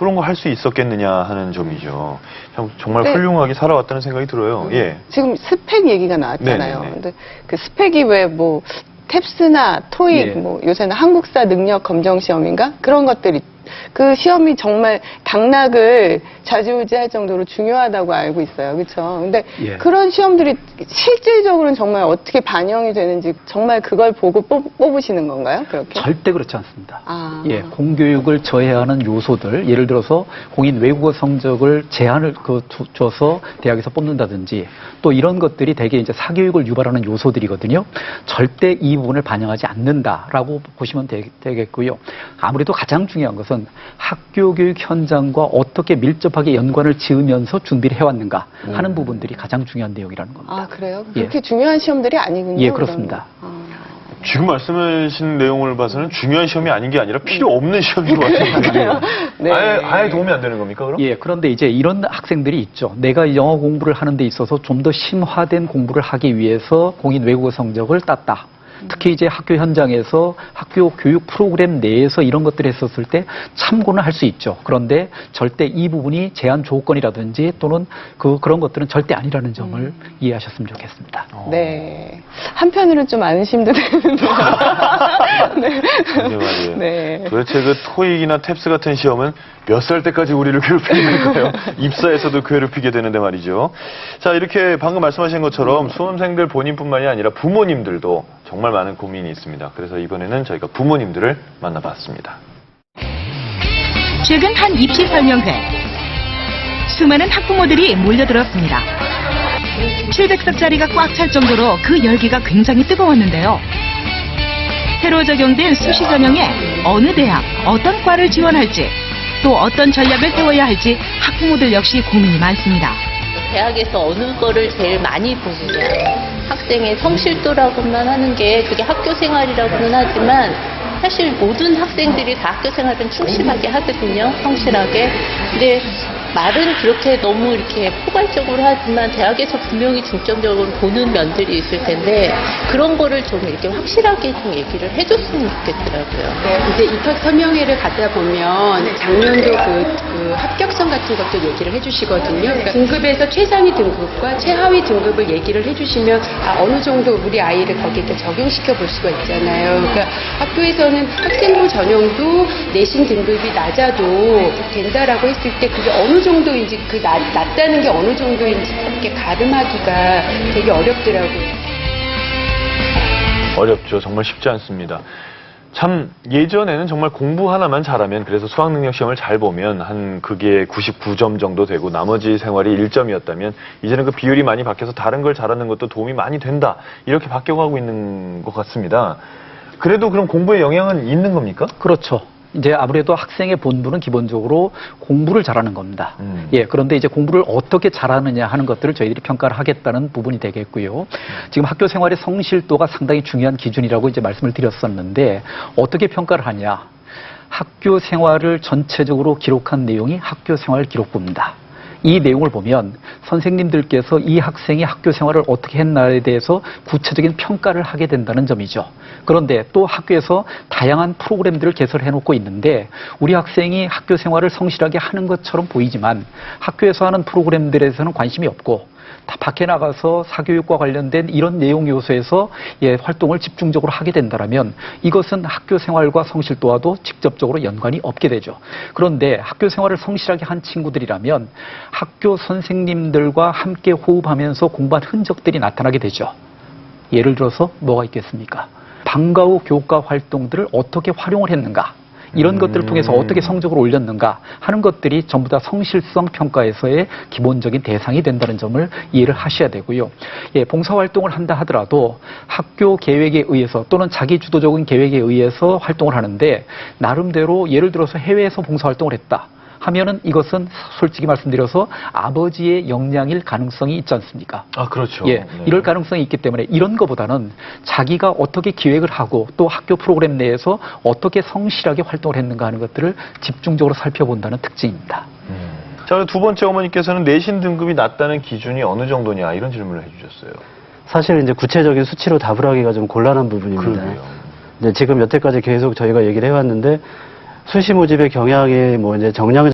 그런 거 할 수 있었겠느냐 하는 점이죠. 참 정말 네. 훌륭하게 살아왔다는 생각이 들어요. 예. 지금 스펙 얘기가 나왔잖아요. 네네네. 근데 그 스펙이 왜 뭐 탭스나 토익, 예. 뭐 요새는 한국사 능력 검정 시험인가 그런 것들이 그 시험이 정말 당락을 좌지우지할 정도로 중요하다고 알고 있어요. 그렇죠? 근데 예. 그런 시험들이 실질적으로는 정말 어떻게 반영이 되는지 정말 그걸 보고 뽑으시는 건가요? 그렇게? 절대 그렇지 않습니다. 아. 예, 공교육을 저해하는 요소들, 예를 들어서 공인 외국어 성적을 제한을 줘서 대학에서 뽑는다든지 또 이런 것들이 대개 이제 사교육을 유발하는 요소들이거든요. 절대 이 부분을 반영하지 않는다라고 보시면 되겠고요. 아무래도 가장 중요한 것은 학교 교육 현장과 어떻게 밀접하게 연관을 지으면서 준비를 해왔는가 하는 부분들이 가장 중요한 내용이라는 겁니다. 아, 그래요? 예. 그렇게 중요한 시험들이 아니군요. 예, 그렇습니다. 지금 말씀하신 내용을 봐서는 중요한 시험이 아닌 게 아니라 필요 없는 시험인 것 같아요. 네. 아예 도움이 안 되는 겁니까, 그럼? 예, 그런데 이제 이런 학생들이 있죠. 내가 영어 공부를 하는 데 있어서 좀 더 심화된 공부를 하기 위해서 공인 외국어 성적을 땄다. 특히 이제 학교 현장에서 학교 교육 프로그램 내에서 이런 것들을 했었을 때 참고는 할 수 있죠. 그런데 절대 이 부분이 제한 조건이라든지 또는 그런 것들은 절대 아니라는 점을 이해하셨으면 좋겠습니다. 네. 한편으로는 좀 안심도 되는데. 네. 네, 맞아요. 네. 도대체 그 토익이나 탭스 같은 시험은 몇 살 때까지 우리를 괴롭히는 걸까요? 입사에서도 괴롭히게 되는데 말이죠. 자, 이렇게 방금 말씀하신 것처럼 수험생들 본인뿐만이 아니라 부모님들도 정말 많은 고민이 있습니다. 그래서 이번에는 저희가 부모님들을 만나봤습니다. 최근 한 입시 설명회. 수많은 학부모들이 몰려들었습니다. 700석 자리가 꽉 찰 정도로 그 열기가 굉장히 뜨거웠는데요. 새로 적용된 수시 전형에 어느 대학, 어떤 과를 지원할지 또 어떤 전략을 세워야 할지 학부모들 역시 고민이 많습니다. 대학에서 어느 거를 제일 많이 보느냐. 학생의 성실도라고만 하는 게 그게 학교 생활이라고는 하지만 사실 모든 학생들이 다 학교 생활은 충실하게 하거든요. 성실하게. 근데 말은 그렇게 너무 이렇게 포괄적으로 하지만 대학에서 분명히 중점적으로 보는 면들이 있을 텐데 그런 거를 좀 이렇게 확실하게 좀 얘기를 해줬으면 좋겠더라고요. 네, 이제 입학 설명회를 가다 보면 작년도 그 합격성 같은 것도 얘기를 해주시거든요. 그러니까 등급에서 최상위 등급과 최하위 등급을 얘기를 해주시면 어느 정도 우리 아이를 거기에 적용시켜 볼 수가 있잖아요. 그러니까 학교에서는 학생부 전형도 내신 등급이 낮아도 된다라고 했을 때 그게 어느 정도인지 낮다는 게 어느 정도인지 이렇게 가름하기가 되게 어렵더라고요. 어렵죠. 정말 쉽지 않습니다. 참 예전에는 정말 공부 하나만 잘하면 그래서 수학능력 시험을 잘 보면 그게 99점 정도 되고 나머지 생활이 1점이었다면 이제는 그 비율이 많이 바뀌어서 다른 걸 잘하는 것도 도움이 많이 된다. 이렇게 바뀌어가고 있는 것 같습니다. 그래도 그럼 공부에 영향은 있는 겁니까? 그렇죠. 이제 아무래도 학생의 본분은 기본적으로 공부를 잘하는 겁니다. 예, 그런데 이제 공부를 어떻게 잘하느냐 하는 것들을 저희들이 평가를 하겠다는 부분이 되겠고요. 지금 학교 생활의 성실도가 상당히 중요한 기준이라고 이제 말씀을 드렸었는데 어떻게 평가를 하냐? 학교 생활을 전체적으로 기록한 내용이 학교 생활 기록부입니다. 이 내용을 보면 선생님들께서 이 학생이 학교 생활을 어떻게 했나에 대해서 구체적인 평가를 하게 된다는 점이죠. 그런데 또 학교에서 다양한 프로그램들을 개설해 놓고 있는데 우리 학생이 학교 생활을 성실하게 하는 것처럼 보이지만 학교에서 하는 프로그램들에서는 관심이 없고 다 밖에 나가서 사교육과 관련된 이런 내용 요소에서 활동을 집중적으로 하게 된다면 이것은 학교 생활과 성실도와도 직접적으로 연관이 없게 되죠. 그런데 학교 생활을 성실하게 한 친구들이라면 학교 선생님들과 함께 호흡하면서 공부한 흔적들이 나타나게 되죠. 예를 들어서 뭐가 있겠습니까? 방과 후 교과 활동들을 어떻게 활용을 했는가? 이런 것들을 통해서 어떻게 성적을 올렸는가 하는 것들이 전부 다 성실성 평가에서의 기본적인 대상이 된다는 점을 이해를 하셔야 되고요. 예, 봉사활동을 한다 하더라도 학교 계획에 의해서 또는 자기 주도적인 계획에 의해서 활동을 하는데 나름대로 예를 들어서 해외에서 봉사활동을 했다 하면은 이것은 솔직히 말씀드려서 아버지의 역량일 가능성이 있지 않습니까? 아, 그렇죠. 예, 네. 이럴 가능성이 있기 때문에 이런 것보다는 자기가 어떻게 기획을 하고 또 학교 프로그램 내에서 어떻게 성실하게 활동을 했는가 하는 것들을 집중적으로 살펴본다는 특징입니다. 자, 두 번째 어머니께서는 내신 등급이 낮다는 기준이 어느 정도냐 이런 질문을 해주셨어요. 사실 이제 구체적인 수치로 답을 하기가 좀 곤란한 부분입니다. 근데 지금 여태까지 계속 저희가 얘기를 해왔는데 수시 모집의 경향에 이제 정량